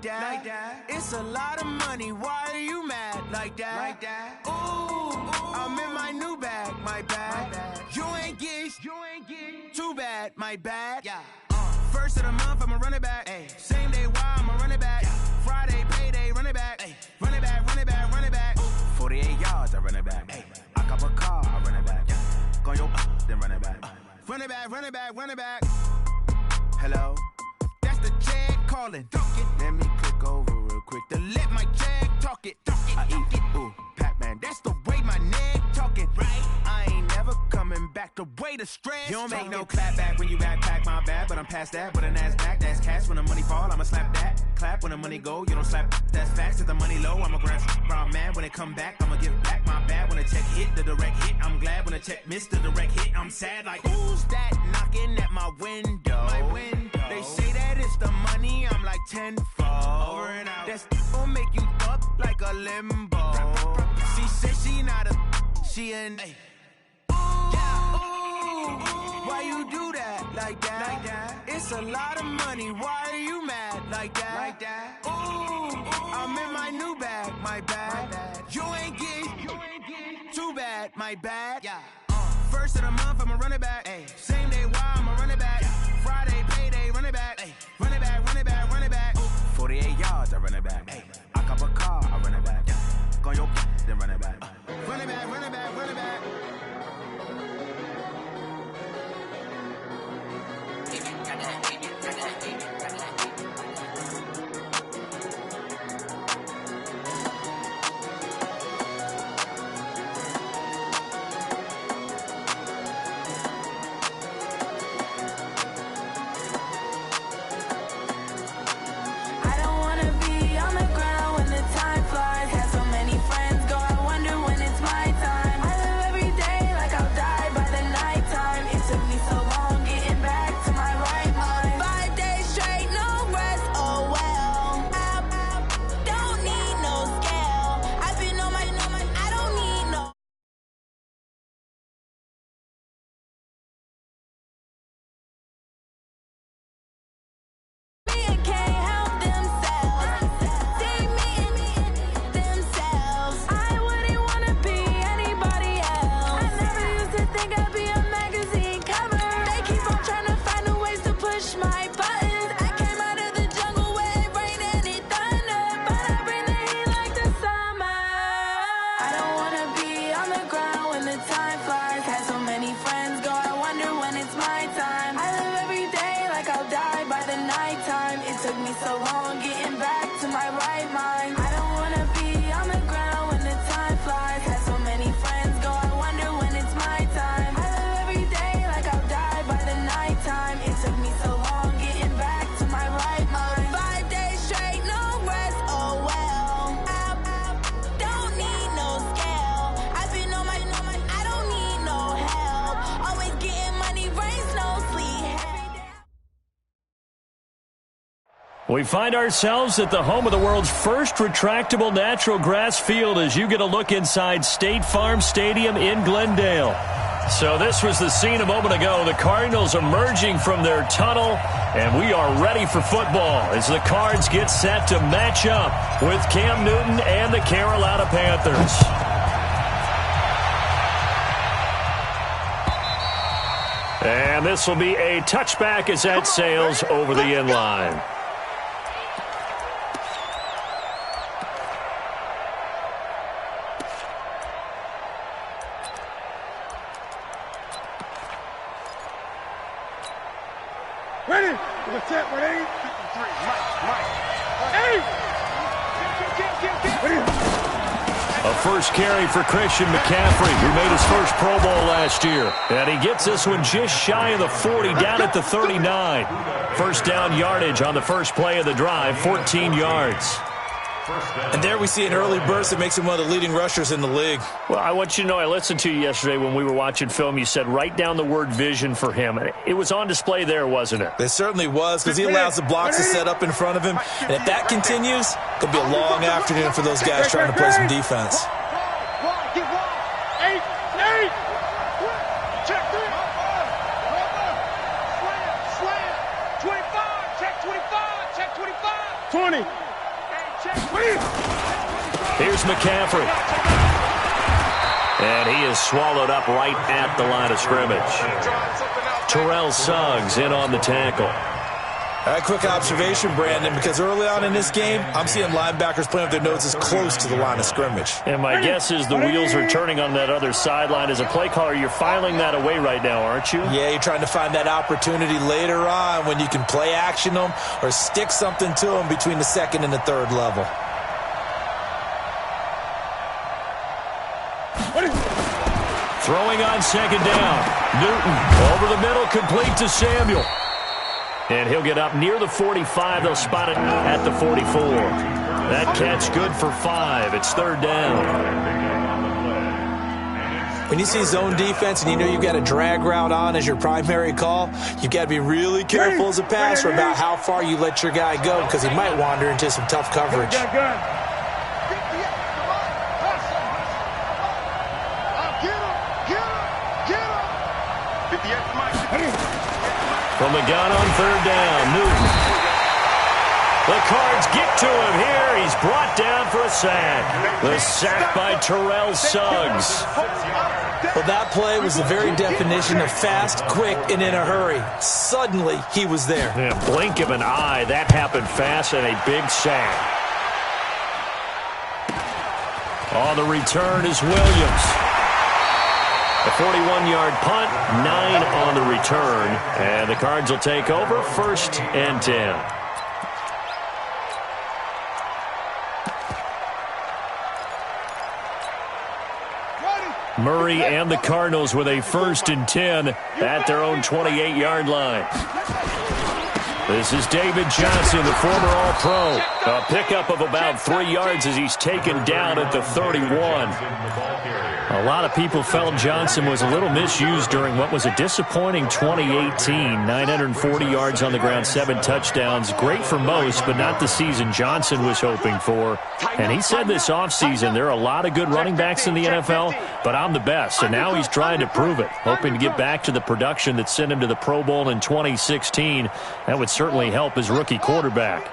like that. It's a lot of money, why are you mad like that? Ooh, I'm in my new bag, my bad. You ain't get too bad, my bad. First of the month, I'ma run it back. Same day, why I'ma run it back. Friday, payday, run it back. Run it back, run it back, run it back. 48 yards, I run it back. I cop a car, I run it back. Go yo, then run it back. Run it back, run it back, run it back. Hello, that's the jag calling. Let me click over real quick to let my jag talk it. I eat it, ooh, Pac-Man, that's the way my neck talking. Right, I ain't never coming back the way the stress. You don't make no clap back when you backpack my bad, but I'm past that with a NASDAQ. That's cash when the money fall, I'ma slap that. Clap when the money go, you don't slap. That's facts. If the money low, I'ma grab brown man. When it come back, I'ma give back my bad. When the check hit, the direct hit. I'm glad when the check missed the direct hit. I'm sad like who's that knocking at my window? They say that it's the money, I'm like tenfold. Over and out. That's gon' make you up like a limbo. She said she not a, she an. Why you do that like that? It's a lot of money, why are you mad like that? Ooh, I'm in my new bag, my bad. You ain't get too bad, my bad. First of the month, I'ma run it back. Same day, why I'ma run it back. Friday, payday, run it back. Run it back, run it back, run it back. 48 yards, I run it back. I cop a car, I run it back. Go yo, then run it back. Run it back, run it back, run it back. We find ourselves at the home of the world's first retractable natural grass field as you get a look inside State Farm Stadium in Glendale. So this was the scene a moment ago. The Cardinals emerging from their tunnel, and we are ready for football as the Cards get set to match up with Cam Newton and the Carolina Panthers. And this will be a touchback as that sails over the end line. Ready? What's that? Ready? A first carry for Christian McCaffrey, who made his first Pro Bowl last year. And he gets this one just shy of the 40, down at the 39. First down yardage on the first play of the drive, 14 yards. And there we see an early burst that makes him one of the leading rushers in the league. Well, I want you to know, I listened to you yesterday when we were watching film. You said write down the word vision for him. It was on display there, wasn't it? It certainly was, because he allows the blocks to set up in front of him. And if that continues, it'll be a long afternoon for those guys trying to play some defense. Check 25, check 25, check 25. 20. Here's McCaffrey. And he is swallowed up right at the line of scrimmage. Terrell Suggs in on the tackle. All right, quick observation, Brandon, because early on in this game, I'm seeing linebackers playing with their noses close to the line of scrimmage. And my guess is the wheels are turning on that other sideline. As a play caller, you're filing that away right now, aren't you? Yeah, you're trying to find that opportunity later on when you can play action them or stick something to them between the second and the third level. Throwing on second down. Newton over the middle, complete to Samuel. And he'll get up near the 45. They'll spot it at the 44. That catch good for 5. It's third down. When you see zone defense and you know you've got a drag route on as your primary call, you've got to be really careful as a passer about how far you let your guy go because he might wander into some tough coverage. From the gun on third down, Newton. The Cards get to him here. He's brought down for a sack. The sack by Terrell Suggs. Well, that play was the very definition of fast, quick, and in a hurry. Suddenly, he was there. Yeah, blink of an eye. That happened fast and a big sack. On the return is Williams. A 41-yard punt, 9 on the return, and the Cards will take over first and 10. Murray and the Cardinals with a first and 10 at their own 28-yard line. This is David Johnson, the former All-Pro. A pickup of about 3 yards as he's taken down at the 31. A lot of people felt Johnson was a little misused during what was a disappointing 2018. 940 yards on the ground, 7 touchdowns. Great for most, but not the season Johnson was hoping for. And he said this offseason, there are a lot of good running backs in the NFL, but I'm the best. And now he's trying to prove it, hoping to get back to the production that sent him to the Pro Bowl in 2016. That would certainly help his rookie quarterback.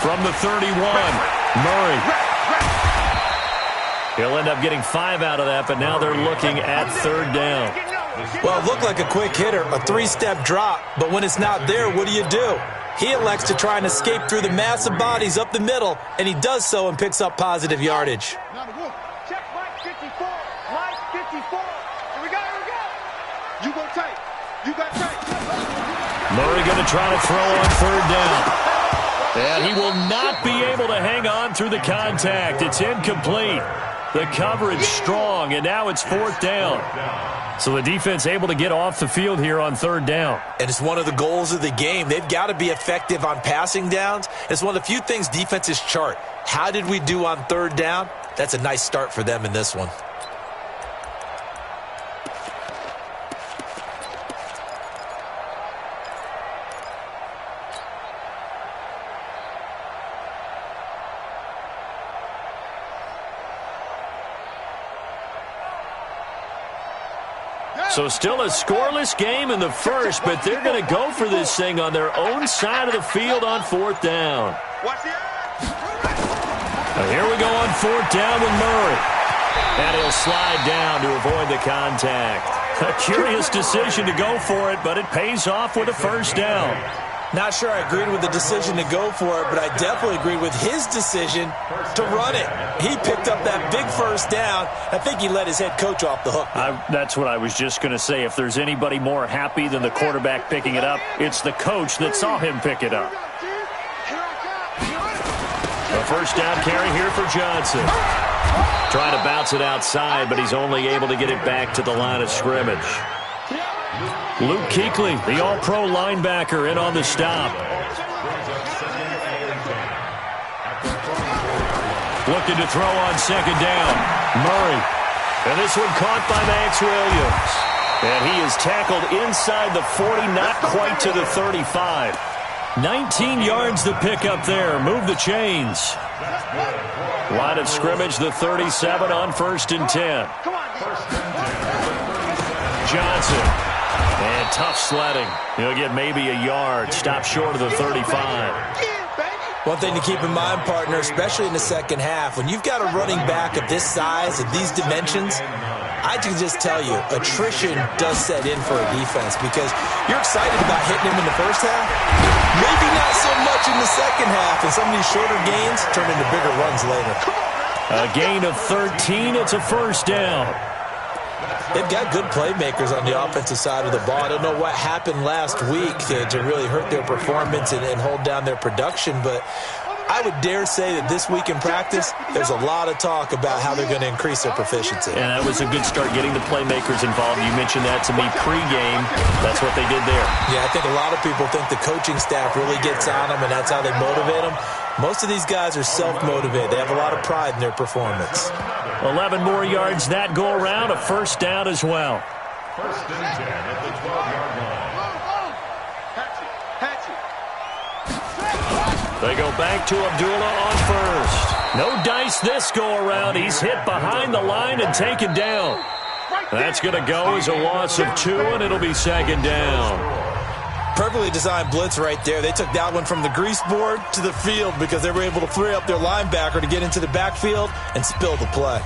From the 31, Murray. He'll end up getting 5 out of that, but now they're looking at third down. Well, it looked like a quick hitter, a 3-step drop, but when it's not there, what do? He elects to try and escape through the mass of bodies up the middle, and he does so and picks up positive yardage. Check Mike 54. Mike 54. Here we go. You go tight. You got tight. Murray going to try to throw on third down. And he will not be able to hang on through the contact. It's incomplete. The coverage strong, and now it's fourth down. So the defense able to get off the field here on third down. And it's one of the goals of the game. They've got to be effective on passing downs. It's one of the few things defenses chart. How did we do on third down? That's a nice start for them in this one. So still a scoreless game in the first, but they're going to go for this thing on their own side of the field on fourth down. Here we go on fourth down with Murray. And he'll slide down to avoid the contact. A curious decision to go for it, but it pays off with a first down. Not sure I agreed with the decision to go for it, but I definitely agreed with his decision to run it. He picked up that big first down. I think he let his head coach off the hook. That's what I was just going to say. If there's anybody more happy than the quarterback picking it up, it's the coach that saw him pick it up. A first down carry here for Johnson. Trying to bounce it outside, but he's only able to get it back to the line of scrimmage. Luke Kuechly, the all-pro linebacker, in on the stop. Looking to throw on second down. Murray. And this one caught by Max Williams. And he is tackled inside the 40, not quite to the 35. 19 yards to pick up there. Move the chains. Line of scrimmage, the 37 on first and 10. Johnson. And tough sledding. He'll get maybe a yard. Stop short of the 35. One thing to keep in mind, partner, especially in the second half, when you've got a running back of this size and these dimensions, I can just tell you, attrition does set in for a defense because you're excited about hitting him in the first half. Maybe not so much in the second half, and some of these shorter gains turn into bigger runs later. A gain of 13. It's a first down. They've got good playmakers on the offensive side of the ball. I don't know what happened last week to really hurt their performance and hold down their production, but I would dare say that this week in practice, there's a lot of talk about how they're going to increase their proficiency. And that was a good start, getting the playmakers involved. You mentioned that to me pregame. That's what they did there. Yeah, I think a lot of people think the coaching staff really gets on them, and that's how they motivate them. Most of these guys are self-motivated. They have a lot of pride in their performance. 11 more yards that go around, a first down as well. First and 10 at the 12-yard line. They go back to Abdullah on first. No dice this go around. He's hit behind the line and taken down. That's going to go as a loss of 2, and it'll be second down. Perfectly designed blitz right there. They took that one from the grease board to the field because they were able to free up their linebacker to get into the backfield and spill the play.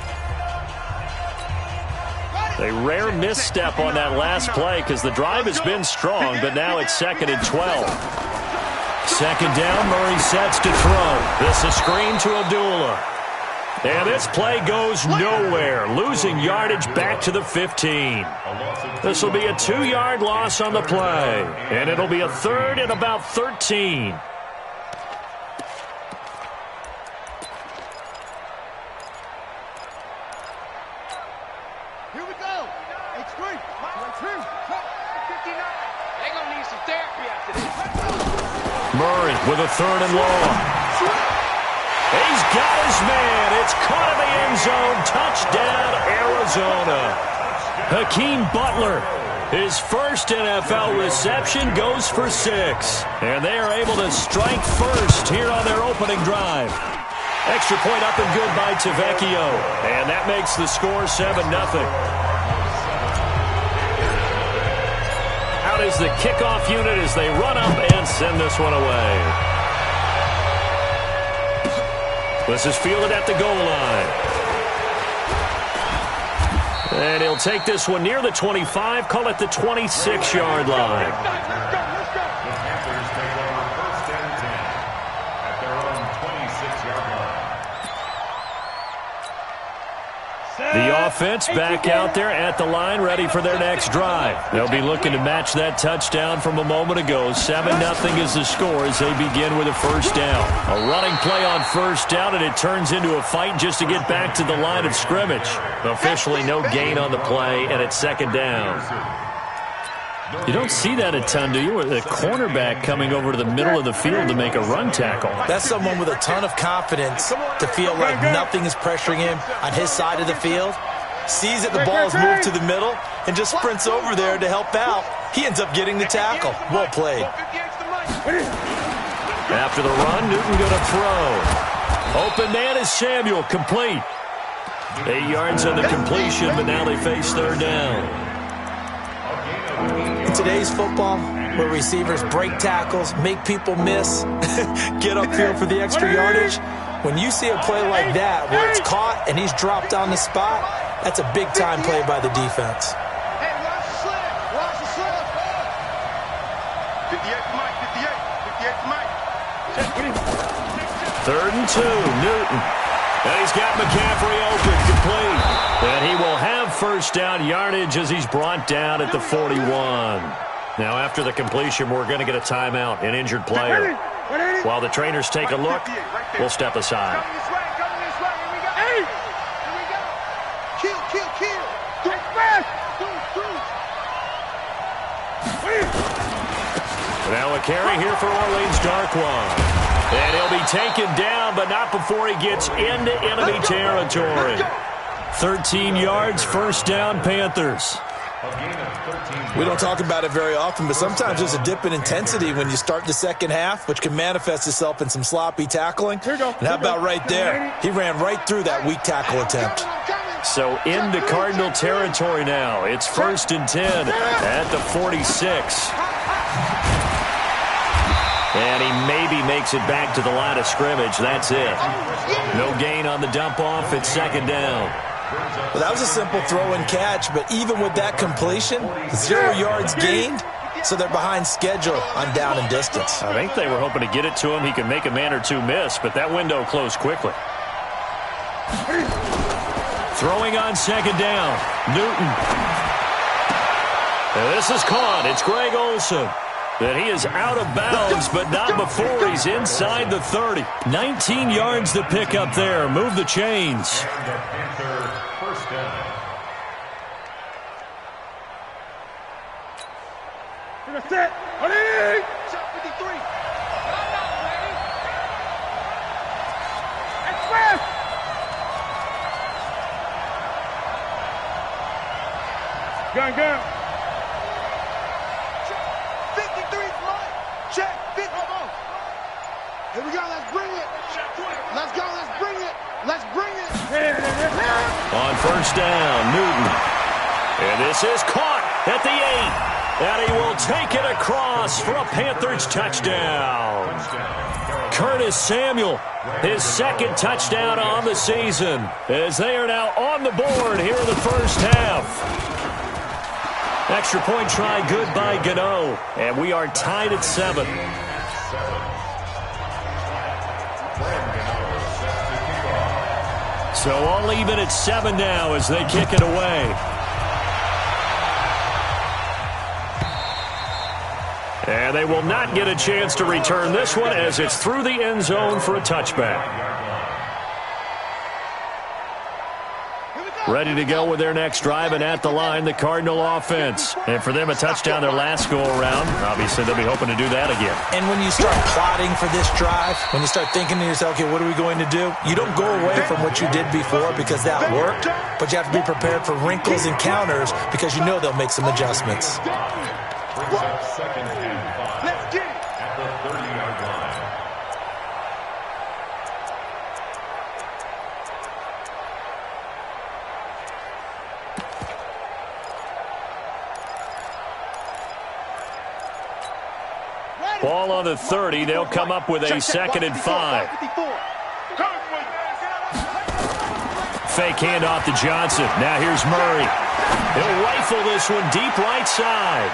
A rare misstep on that last play because the drive has been strong, but now it's second and 12. Second down, Murray sets to throw. This is screen to Abdullah. And this play goes nowhere, losing yardage back to the 15. This will be a 2-yard loss on the play, and it'll be a third and about 13. Here we go. H3. 59. They're going to need some therapy after this. Murray with a third and long. He's got his man. It's caught in the end zone. Touchdown, Arizona. Hakeem Butler, his first NFL reception, goes for 6. And they are able to strike first here on their opening drive. Extra point up and good by Tavecchio. And that makes the score 7-0. Out is the kickoff unit as they run up and send this one away. This is fielded at the goal line. And he'll take this one near the 25, call it the 26-yard line. Let's go. The Panthers take over first and 10 at their own 26-yard line. The offense back out there at the line, ready for their next drive. They'll be looking to match that touchdown from a moment ago. 7-0 is the score as they begin with a first down. A running play on first down, and it turns into a fight just to get back to the line of scrimmage. Officially no gain on the play, and it's second down. You don't see that a ton, do you? The cornerback coming over to the middle of the field to make a run tackle. That's someone with a ton of confidence to feel like nothing is pressuring him on his side of the field. Sees that the ball is moved to the middle and just sprints over there to help out. He ends up getting the tackle. Well played. After the run, Newton going to throw. Open man is Samuel, complete. 8 yards on the completion, but now they face third down. In today's football, where receivers break tackles, make people miss, get upfield for the extra yardage, when you see a play like that where it's caught and he's dropped on the spot, that's a big-time play by the defense. Hey, watch the slip. Watch the slip. 58 to Mike. 58 to Mike. Third and 2, Newton. And he's got McCaffrey open, complete. And he will have first down yardage as he's brought down at the 41. Now, after the completion, we're going to get a timeout, an injured player. While the trainers take a look, we'll step aside. Coming this way. Here we go. Hey! Here we go. Kill. Quick, fast. Now a carry here for Orleans Darkwa. And he'll be taken down, but not before he gets into enemy territory. 13 yards, first down, Panthers. We don't talk about it very often, but sometimes there's a dip in intensity when you start the second half, which can manifest itself in some sloppy tackling. And how about right there? He ran right through that weak tackle attempt. So into Cardinal territory now. It's first and 10 at the 46. And he maybe makes it back to the line of scrimmage. That's it. No gain on the dump-off. It's second down. Well, that was a simple throw and catch, but even with that completion, 0 yards gained, so they're behind schedule on down and distance. I think they were hoping to get it to him. He could make a man or two miss, but that window closed quickly. Throwing on second down, Newton. And this is caught. It's Greg Olsen. And he is out of bounds, but not before he's inside the 30. 19 yards to pick up there. Move the chains. First down. Set. Ready? Shot 53. Express. Gun. 53 is mine. Check. 50. Here we go. Let's bring it. Let's go. Let's bring it. Let's bring it. On first down, Newton. And this is caught at the 8. And he will take it across for a Panthers touchdown. Curtis Samuel, his second touchdown on the season, as they are now on the board here in the first half. Extra point try good by Gano, and we are tied at 7. So all even at 7 now as they kick it away. And they will not get a chance to return this one as it's through the end zone for a touchback. Ready to go with their next drive, and at the line, the Cardinal offense. And for them, a touchdown their last go-around. Obviously, they'll be hoping to do that again. And when you start plotting for this drive, when you start thinking to yourself, okay, what are we going to do? You don't go away from what you did before because that worked, but you have to be prepared for wrinkles and counters because you know they'll make some adjustments. Second and 5. Let's get it. At the 30-yard line. Ball on the 30. They'll come up with a second and 5. Fake handoff to Johnson. Now here's Murray. He'll rifle this one deep right side.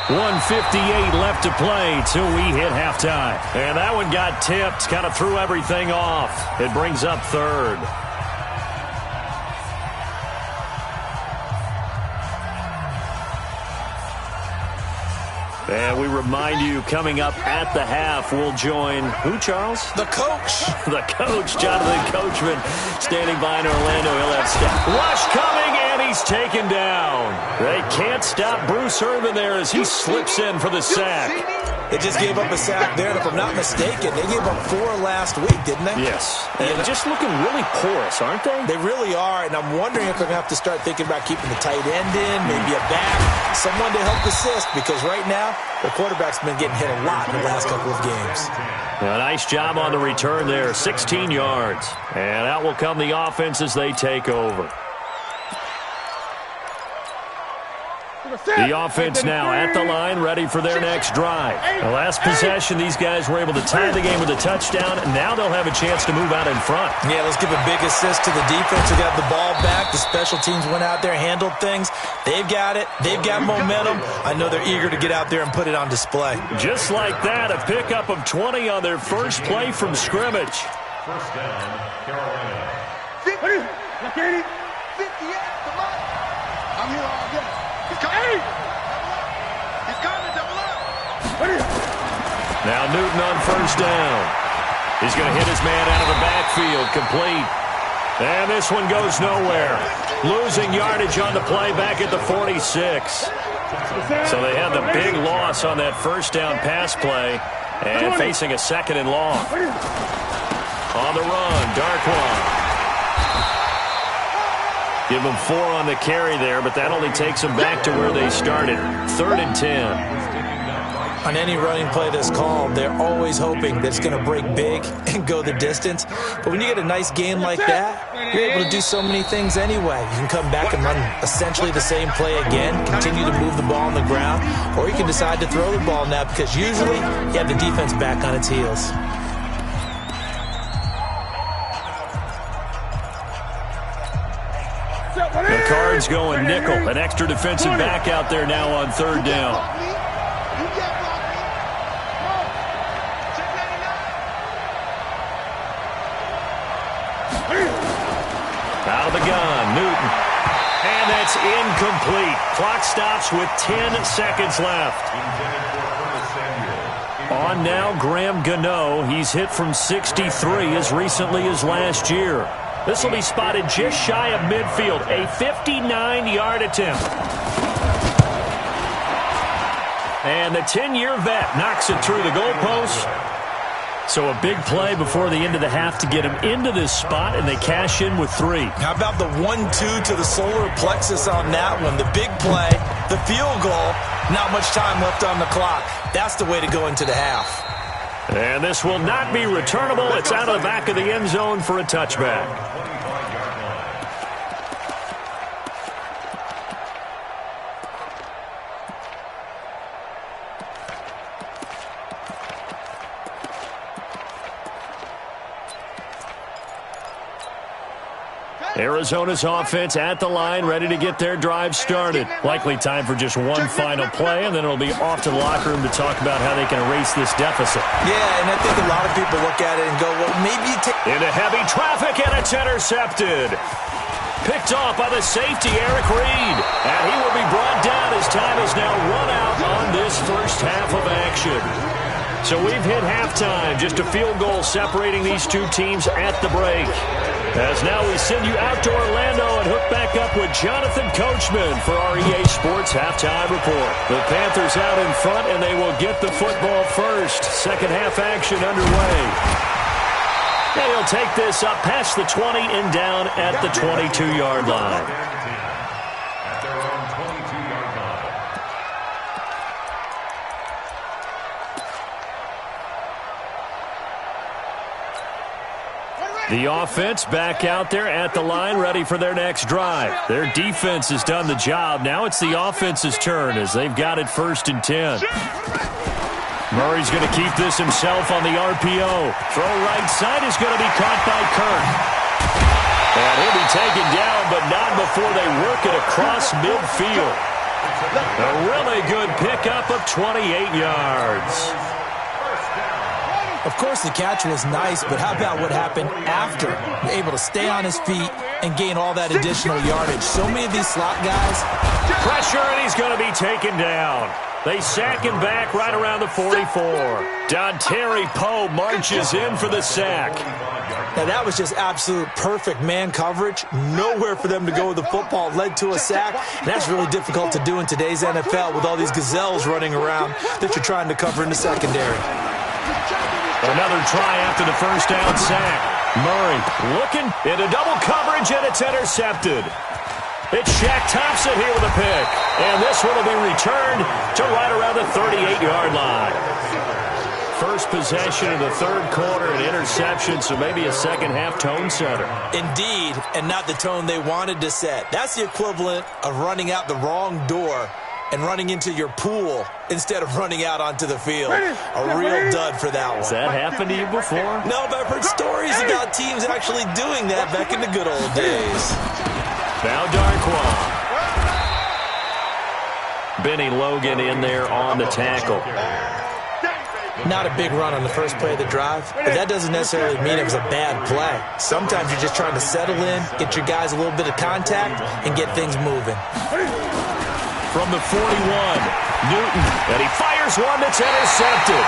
1:58 left to play till we hit halftime. And that one got tipped, kind of threw everything off. It brings up third. And we remind you, coming up at the half, we'll join who, Charles? The coach. The coach, Jonathan Coachman, standing by in Orlando. He'll have rush coming, and he's taken down. They can't stop Bruce Irvin there as he slips in for the sack. They just gave up a sack there, and if I'm not mistaken, they gave up 4 last week, didn't they? Yes. And just looking really porous, aren't they? They really are, and I'm wondering if they're going to have to start thinking about keeping the tight end in, maybe a back, someone to help assist, because right now, the quarterback's been getting hit a lot in the last couple of games. A nice job on the return there, 16 yards. And out will come the offense as they take over. The offense now at the line, ready for their next drive. The last possession, these guys were able to tie the game with a touchdown, and now they'll have a chance to move out in front. Yeah, let's give a big assist to the defense who got the ball back. The special teams went out there, handled things. They've got it. They've got momentum. I know they're eager to get out there and put it on display. Just like that, a pickup of 20 on their first play from scrimmage. First down, Carolina. 50. 58. Come on. I'm here all day. He's coming. He's coming. Double up. Now Newton on first down. He's going to hit his man out of the backfield. Complete. And this one goes nowhere. Losing yardage on the play back at the 46. So they had the big loss on that first down pass play and facing a second and long. On the run, Darkwan. Give them 4 on the carry there, but that only takes them back to where they started. 3rd and 10. On any running play that's called, they're always hoping that it's going to break big and go the distance. But when you get a nice gain like that, you're able to do so many things anyway. You can come back and run essentially the same play again, continue to move the ball on the ground, or you can decide to throw the ball now because usually you have the defense back on its heels. The Cards going nickel. An extra defensive back out there now on third down. Out of the gun, Newton. And that's incomplete. Clock stops with 10 seconds left. On now, Graham Gano. He's hit from 63 as recently as last year. This will be spotted just shy of midfield. A 59-yard attempt. And the 10-year vet knocks it through the goalpost. So a big play before the end of the half to get him into this spot, and they cash in with 3. How about the 1-2 to the solar plexus on that one? The big play, the field goal, not much time left on the clock. That's the way to go into the half. And this will not be returnable. It's out of the back of the end zone for a touchback. Arizona's offense at the line, ready to get their drive started. Likely time for just one final play, and then it'll be off to the locker room to talk about how they can erase this deficit. Yeah, and I think a lot of people look at it and go, well, maybe you take... Into heavy traffic, and it's intercepted. Picked off by the safety, Eric Reed. And he will be brought down as time is now run out on this first half of action. So we've hit halftime, just a field goal separating these two teams at the break. As now we send you out to Orlando and hook back up with Jonathan Coachman for our EA Sports Halftime Report. The Panthers out in front, and they will get the football first. Second half action underway. And he'll take this up past the 20 and down at the 22-yard line. The offense back out there at the line, ready for their next drive. Their defense has done the job. Now it's the offense's turn as they've got it 1st and 10. Murray's going to keep this himself on the RPO. Throw right side is going to be caught by Kirk. And he'll be taken down, but not before they work it across midfield. A really good pickup of 28 yards. Of course, the catch was nice, but how about what happened after? Able to stay on his feet and gain all that additional yardage. So many of these slot guys. Pressure, and he's going to be taken down. They sack him back right around the 44. Dontari Poe marches in for the sack. Now, that was just absolute perfect man coverage. Nowhere for them to go with the football. Led to a sack. And that's really difficult to do in today's NFL with all these gazelles running around that you're trying to cover in the secondary. Another try after the first down sack. Murray looking into double coverage, and it's intercepted. It's Shaq Thompson here with a pick. And this one will be returned to right around the 38-yard line. First possession of the third quarter, an interception, so maybe a second-half tone setter. Indeed, and not the tone they wanted to set. That's the equivalent of running out the wrong door and running into your pool instead of running out onto the field. A real dud for that one. Has that happened to you before? No, but I've heard stories about teams actually doing that back in the good old days. Now Darquan. Benny Logan in there on the tackle. Not a big run on the first play of the drive, but that doesn't necessarily mean it was a bad play. Sometimes you're just trying to settle in, get your guys a little bit of contact, and get things moving. From the 41, Newton, and he fires one that's intercepted.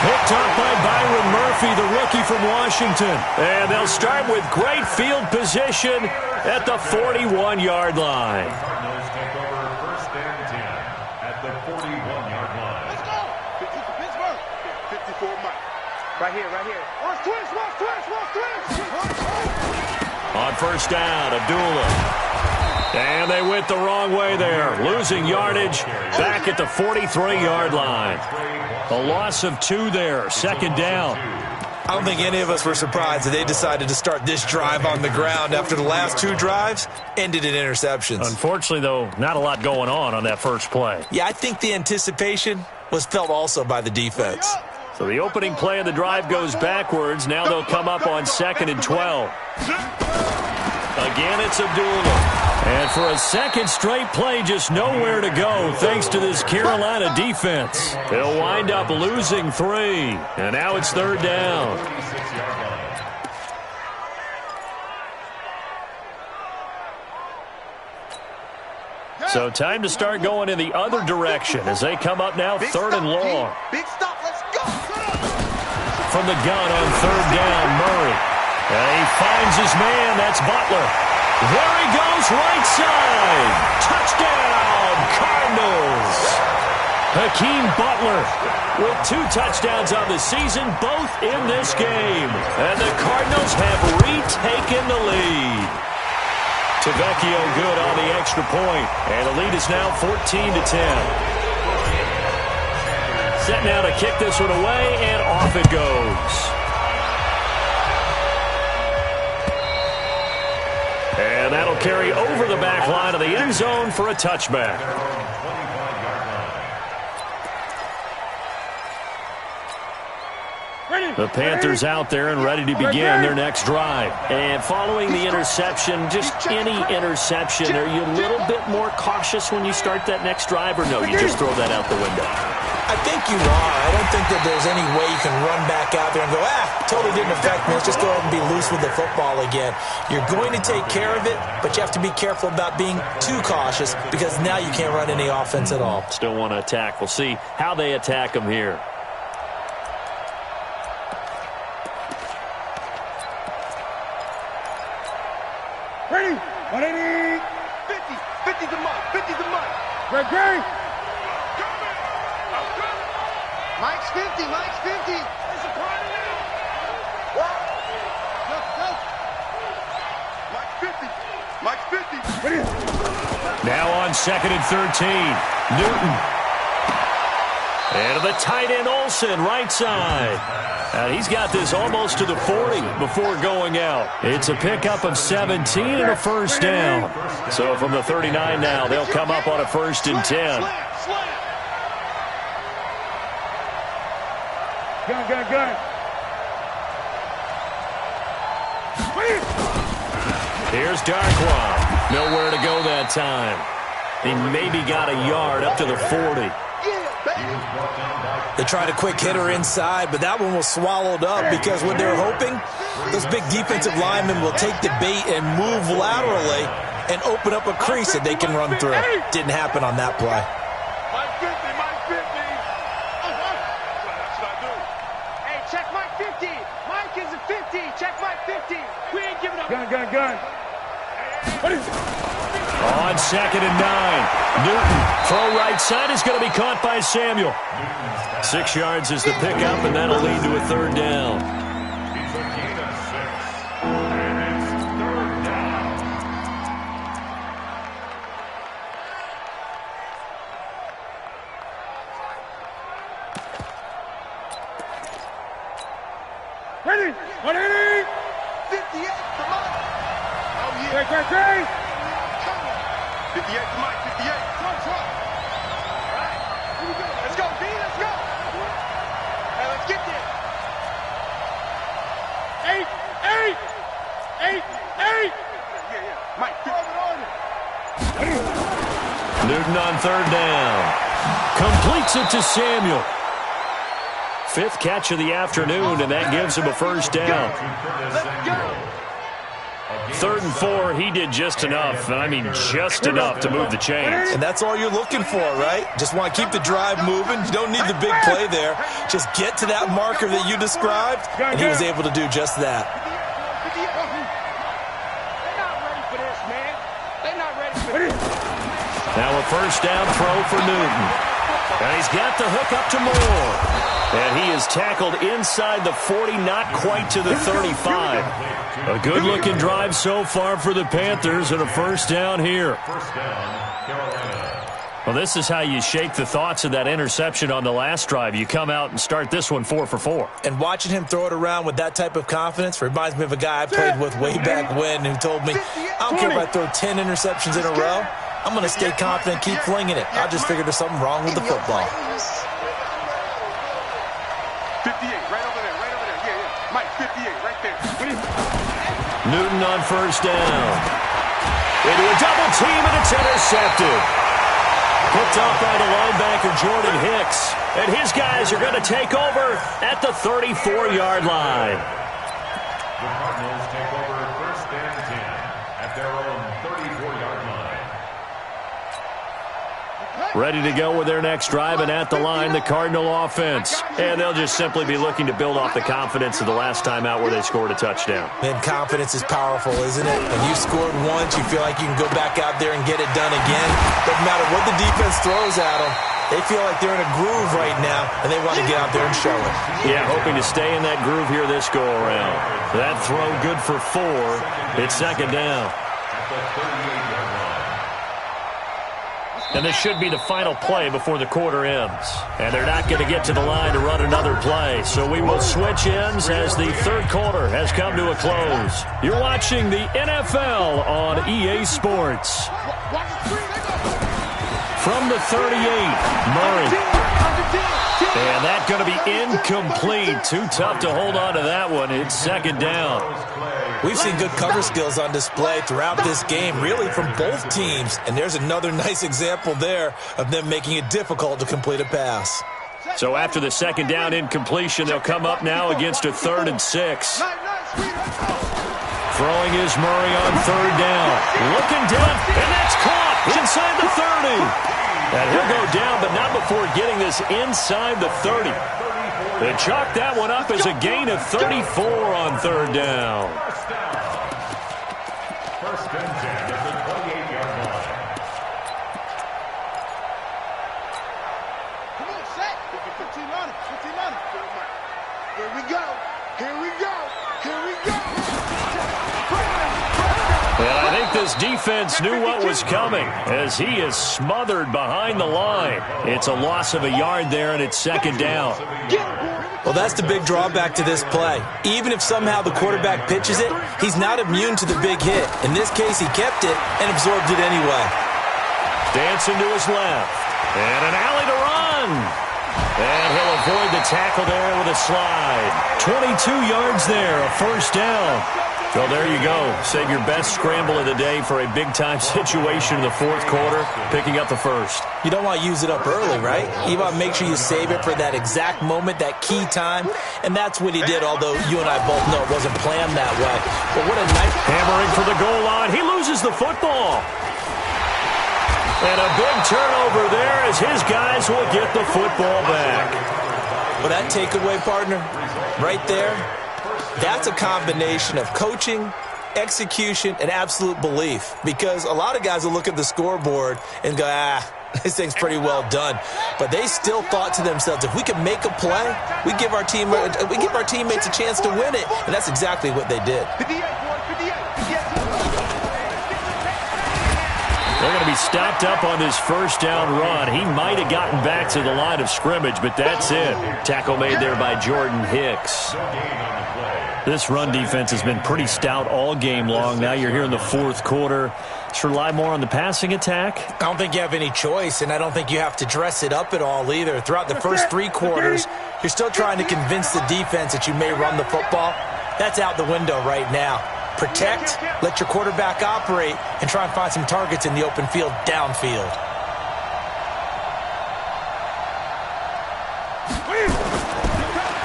Picked up by Byron Murphy, the rookie from Washington. And they'll start with great field position at the 41-yard line. Cardinals take over 1st and 10 at the 41-yard line. Let's go! Pittsburgh. 54 Mike. Right here. Watch twist. On first down, Abdullah. And they went the wrong way there, losing yardage back at the 43-yard line. A loss of 2 there, second down. I don't think any of us were surprised that they decided to start this drive on the ground after the last 2 drives ended in interceptions. Unfortunately, though, not a lot going on that first play. Yeah, I think the anticipation was felt also by the defense. So the opening play of the drive goes backwards. Now they'll come up on 2nd and 12. Again, it's Abdullah. And for a second straight play, just nowhere to go thanks to this Carolina defense. They'll wind up losing 3. And now it's 3rd down. So time to start going in the other direction as they come up now 3rd and long. Big stop, let's go. From the gun on 3rd down, Murray. And he finds his man, that's Butler. There he goes, right side. Touchdown, Cardinals. Hakeem Butler with 2 touchdowns on the season, both in this game. And the Cardinals have retaken the lead. Tavecchio good on the extra point. And the lead is now 14-10. Set now to kick this one away, and off it goes. And that'll carry over the back line of the end zone for a touchback. The Panthers out there and ready to begin their next drive. And following the interception, just any interception, are you a little bit more cautious when you start that next drive, or no, you just throw that out the window? I think you are. I don't think that there's any way you can run back out there and go, totally didn't affect me. Let's just go ahead and be loose with the football again. You're going to take care of it, but you have to be careful about being too cautious because now you can't run any offense at all. Still want to attack. We'll see how they attack them here. Ready? 180. 50. 50's the mark. 50's the mark. Great. Mike's 50. Mike's 50. It's a party now. Go. Mike's 50. Mike's 50. Ready? Now on 2nd and 13. Newton. And to the tight end, Olsen, right side. And he's got this almost to the 40 before going out. It's a pickup of 17 and a first down. So from the 39 now, they'll come up on a 1st and 10. Gun. Here's Darkwa. Nowhere to go that time. He maybe got a yard up to the 40. They tried a quick hitter inside, but that one was swallowed up because what they're hoping, those big defensive linemen will take the bait and move laterally and open up a crease that they can run through. Didn't happen on that play. Mike 50. That's what I do. Hey, check Mike 50. Mike is a 50. Check Mike 50. We ain't giving up. Gun. On 2nd and 9. Newton, throw right side is going to be caught by Samuel. 6 yards is the pickup, and that'll lead to a 3rd down. He's a gain of 6. And it's 3rd down. Ready? 180. 58. Come on. Oh, yeah. Great. 58 to Mike. 58. Trump. All right. Here we go. Let's go, B. Let's go. Hey, let's get there. 8. Yeah. Mike, Newton on 3rd down. Completes it to Samuel. 5th catch of the afternoon, and that gives him a 1st down. let's go. 3rd and 4, he did just enough, and I mean just enough to move the chains. And that's all you're looking for, right? Just want to keep the drive moving. You don't need the big play there. Just get to that marker that you described, and he was able to do just that. They're not ready for this, man. They're not ready for this. Now a 1st down throw for Newton. And he's got the hook up to Moore. And he is tackled inside the 40, not quite to the 35. A good-looking drive so far for the Panthers and a first down here. First down, Carolina. Well, this is how you shake the thoughts of that interception on the last drive. You come out and start this one 4 for 4. And watching him throw it around with that type of confidence reminds me of a guy I played with way back when who told me, I don't care if I throw 10 interceptions in a row. I'm going to stay confident, keep flinging it. I just figured there's something wrong with the football. 58, right over there. Yeah. Mike, 58, right there. Newton on first down. Into a double team, and it's intercepted. Picked off by the linebacker, Jordan Hicks. And his guys are going to take over at the 34-yard line. The Cardinals take over first and 10 at their own 34-yard line. Ready to go with their next drive, and at the line, the Cardinal offense. And they'll just simply be looking to build off the confidence of the last time out where they scored a touchdown. Man, confidence is powerful, isn't it? When you scored once, you feel like you can go back out there and get it done again. Doesn't matter what the defense throws at them. They feel like they're in a groove right now, and they want to get out there and show it. Yeah, hoping to stay in that groove here this go-around. That throw good for 4. It's second down. At the 38-yard line. And this should be the final play before the quarter ends. And they're not going to get to the line to run another play. So we will switch ends as the third quarter has come to a close. You're watching the NFL on EA Sports. From the 38, Murray. And that's going to be incomplete. Too tough to hold on to that one. It's second down. We've seen good cover skills on display throughout this game, really from both teams. And there's another nice example there of them making it difficult to complete a pass. So after the second down incompletion, they'll come up now against a 3rd and 6. Throwing is Murray on third down. Looking down, and that's caught inside the 30. And he'll go down, but not before getting this inside the 30. They chalk that one up as a gain of 34 on third down. First and 10 at the 28-yard line. Come on, set. 15 on it. Here we go. And I think this defense knew what was coming as he is smothered behind the line. It's a loss of a yard there, and it's second down. Well, that's the big drawback to this play. Even if somehow the quarterback pitches it, he's not immune to the big hit. In this case, he kept it and absorbed it anyway. Dancing to his left. And an alley to run. And he'll avoid the tackle there with a slide. 22 yards there, a first down. Well, there you go. Save your best scramble of the day for a big-time situation in the fourth quarter, picking up the first. You don't want to use it up early, right? You want to make sure you save it for that exact moment, that key time, and that's what he did, although you and I both know it wasn't planned that way. But what a nice... Hammering for the goal line. He loses the football. And a big turnover there as his guys will get the football back. Well, that takeaway, partner, right there, that's a combination of coaching, execution, and absolute belief. Because a lot of guys will look at the scoreboard and go, this thing's pretty well done. But they still thought to themselves, if we can make a play, we give our teammates a chance to win it. And that's exactly what they did. 58, boy, 58. They're going to be stopped up on this first down run. He might have gotten back to the line of scrimmage, but that's it. Tackle made there by Jordan Hicks. This run defense has been pretty stout all game long. Now you're here in the fourth quarter. Just rely more on the passing attack. I don't think you have any choice, and I don't think you have to dress it up at all either. Throughout the first 3 quarters, you're still trying to convince the defense that you may run the football. That's out the window right now. Protect, let your quarterback operate, and try and find some targets in the open field downfield.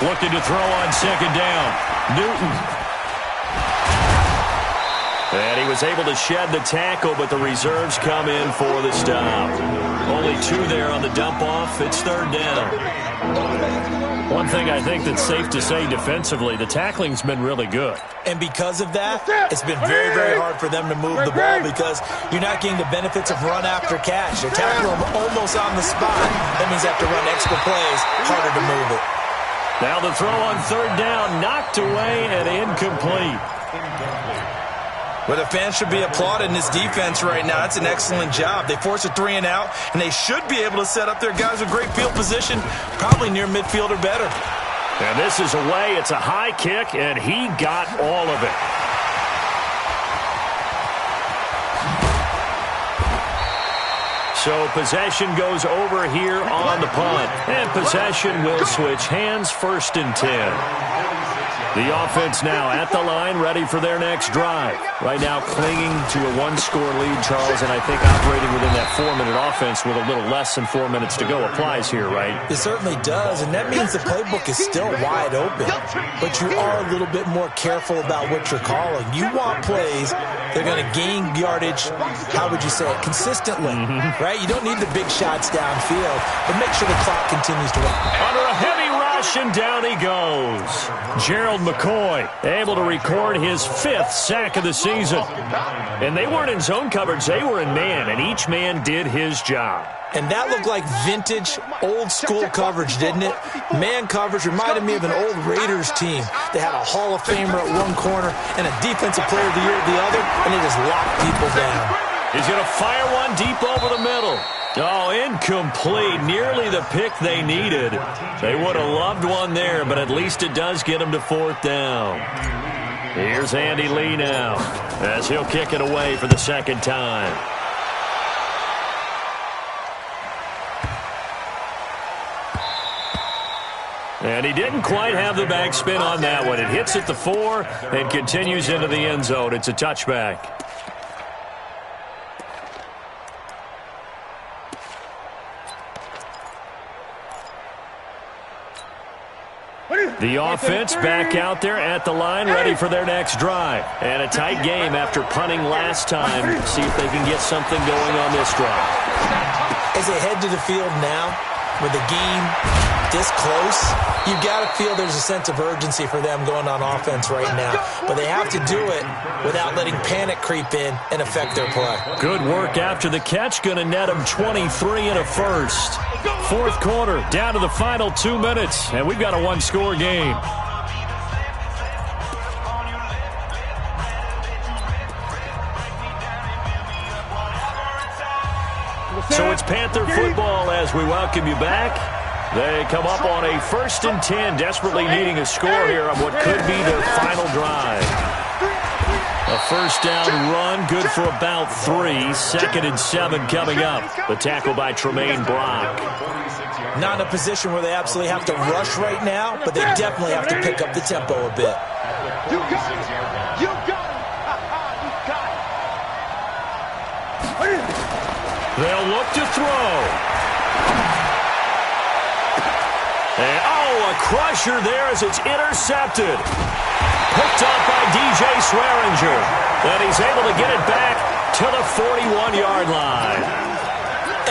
Looking to throw on second down. Newton. And he was able to shed the tackle, but the reserves come in for the stop. Only 2 there on the dump-off. It's third down. One thing I think that's safe to say defensively, the tackling's been really good. And because of that, it's been very, very hard for them to move the ball because you're not getting the benefits of run after catch. They're tackling them almost on the spot. That means they have to run extra plays, harder to move it. Now the throw on third down, knocked away and incomplete. Well, the fans should be applauding this defense right now. That's an excellent job. They force a 3 and out, and they should be able to set up their guys with great field position, probably near midfield or better. And this is away. It's a high kick, and he got all of it. So possession goes over here on the punt. And possession will switch hands, 1st and 10. The offense now at the line, ready for their next drive. Right now clinging to a 1-score lead, Charles, and I think operating within that 4-minute offense with a little less than 4 minutes to go applies here, right? It certainly does, and that means the playbook is still wide open. But you are a little bit more careful about what you're calling. You want plays they're going to gain yardage, how would you say it, consistently, right? You don't need the big shots downfield, but make sure the clock continues to run. Under a heavy rush, and down he goes. Gerald McCoy able to record his 5th sack of the season. And they weren't in zone coverage, they were in man, and each man did his job. And that looked like vintage, old-school coverage, didn't it? Man coverage reminded me of an old Raiders team. They had a Hall of Famer at one corner and a Defensive Player of the Year at the other, and they just locked people down. He's going to fire one deep over the middle. Oh, incomplete. Nearly the pick they needed. They would have loved one there, but at least it does get them to 4th down. Here's Andy Lee now, as he'll kick it away for the 2nd time. And he didn't quite have the backspin on that one. It hits at the 4 and continues into the end zone. It's a touchback. The offense back out there at the line, ready for their next drive. And a tight game after punting last time. See if they can get something going on this drive. As they head to the field now, with the game this close, you got to feel there's a sense of urgency for them going on offense right now. But they have to do it without letting panic creep in and affect their play. Good work after the catch. Going to net them 23 and a first. 4th quarter, down to the final 2 minutes, and we've got a 1-score game. So it's Panther football as we welcome you back. They come up on a 1st and 10, desperately needing a score here on what could be their final drive. A 1st down run, good for about 3. 2nd and 7 coming up. The tackle by Tremaine Brock. Not in a position where they absolutely have to rush right now, but they definitely have to pick up the tempo a bit. You got it. You got it. You got it. They'll look to throw. And, a crusher there as it's intercepted. Picked up by DJ Swearinger. And he's able to get it back to the 41-yard line.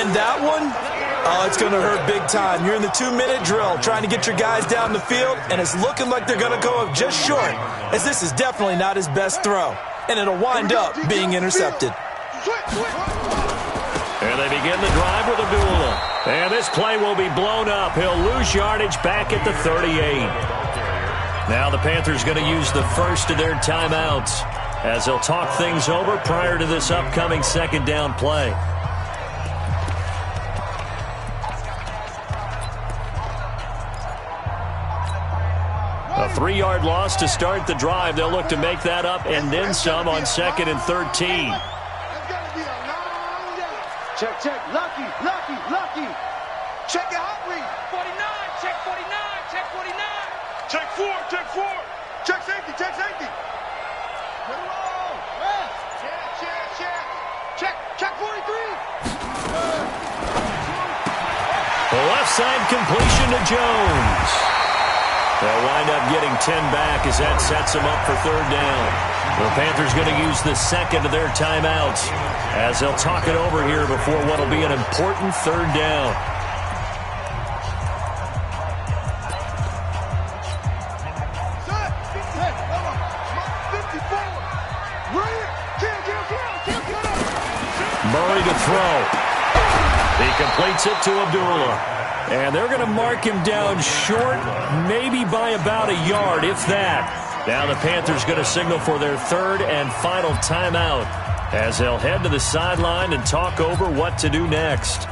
And that one, it's going to hurt big time. You're in the 2-minute drill trying to get your guys down the field, and it's looking like they're going to go up just short, as this is definitely not his best throw. And it'll wind up being intercepted. And they begin the drive with Abdullah. And this play will be blown up. He'll lose yardage back at the 38. Now the Panthers going to use the first of their timeouts as they'll talk things over prior to this upcoming 2nd down play. A 3-yard loss to start the drive. They'll look to make that up and then some on 2nd and 13. Check, check, lucky, lucky, lucky. Check it hot read. 49, check 49, check 49. Check 4, check 4. Check safety, check safety. Good roll. Check, check, check. Check, check 43. The left side completion to Jones. They'll wind up getting 10 back as that sets them up for 3rd down. The Panthers going to use the 2nd of their timeouts as they'll talk it over here before what will be an important 3rd down. Murray to throw. He completes it to Abdullah. And they're going to mark him down short, maybe by about a yard, if that. Now the Panthers going to signal for their third and final timeout as they'll head to the sideline and talk over what to do next.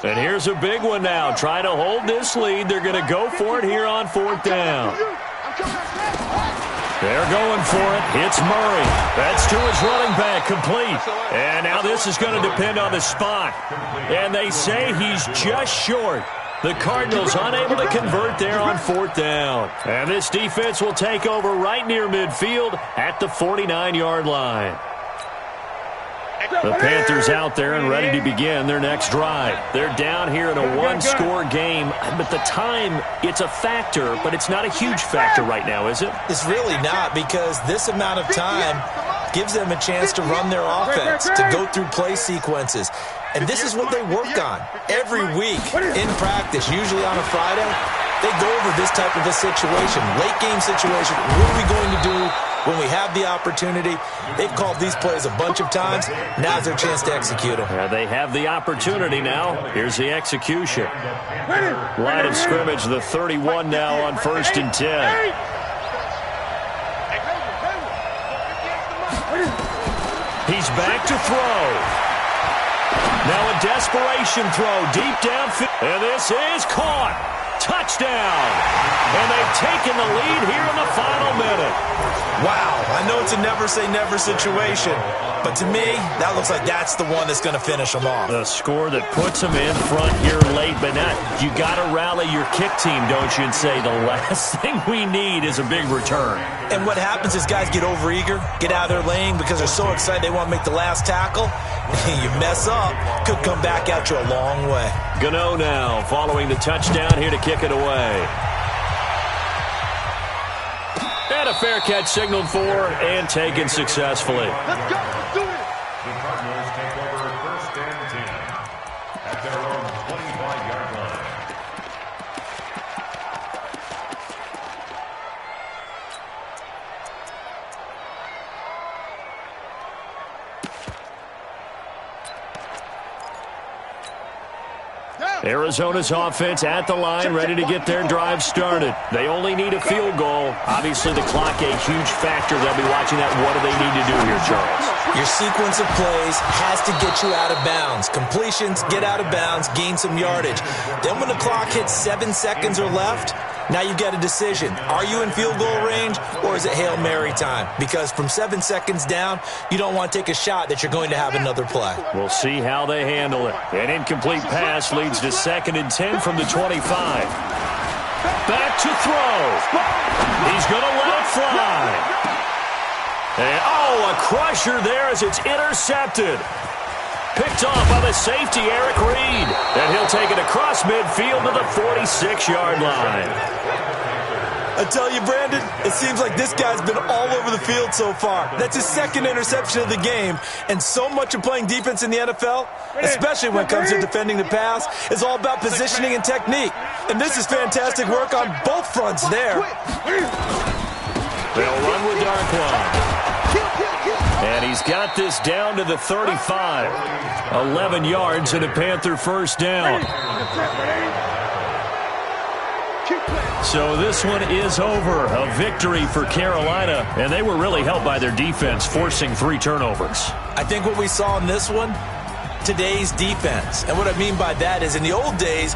And here's a big one now. Trying to hold this lead. They're going to go for it here on fourth down. They're going for it. It's Murray. That's to his running back, complete. And now this is going to depend on the spot. And they say he's just short. The Cardinals unable to convert there on fourth down. And this defense will take over right near midfield at the 49-yard line. The Panthers out there and ready to begin their next drive. They're down here in a one-score game, but the time, it's a factor, but it's not a huge factor right now, is it? It's really not, because this amount of time gives them a chance to run their offense, to go through play sequences. And this is what they work on every week in practice, usually on a Friday. They go over this type of a situation, late-game situation. What are we going to do when we have the opportunity? They've called these plays a bunch of times. Now's their chance to execute them. They have the opportunity now. Here's the execution. Line of scrimmage, the 31 now on 1st and 10. He's back to throw. Now a desperation throw deep downfield. And this is caught. Touchdown. And they've taken the lead here in the final minute. Wow, I know it's a never-say-never situation, but to me, that looks like that's the one that's going to finish them off. The score that puts them in front here late, but not. You got to rally your kick team, don't you, and say the last thing we need is a big return. And what happens is guys get overeager, get out of their lane because they're so excited they want to make the last tackle. You mess up, could come back at you a long way. Gano now following the touchdown here to kick it away. And a fair catch signaled for and taken successfully. Let's go. Let's do it. The Cardinals take over 1st and 10 at their own 25-yard line. Arizona's offense at the line, ready to get their drive started. They only need a field goal. Obviously, the clock a huge factor. They'll be watching that. What do they need to do here, Charles? Your sequence of plays has to get you out of bounds. Completions, get out of bounds, gain some yardage. Then when the clock hits 7 seconds or left, now you've got a decision. Are you in field goal range, or is it Hail Mary time? Because from 7 seconds down, you don't want to take a shot that you're going to have another play. We'll see how they handle it. An incomplete pass leads to 2nd and 10 from the 25. Back to throw. He's going to let it fly. And, a crusher there as it's intercepted. Picked off by the safety, Eric Reed. And he'll take it across midfield to the 46-yard line. I tell you, Brandon, it seems like this guy's been all over the field so far. That's his 2nd interception of the game. And so much of playing defense in the NFL, especially when it comes to defending the pass, is all about positioning and technique. And this is fantastic work on both fronts there. They'll run with Darkwan. And he's got this down to the 35. 11 yards and a Panther first down. So this one is over. A victory for Carolina. And they were really helped by their defense, forcing 3 turnovers. I think what we saw in this one, today's defense. And what I mean by that is in the old days,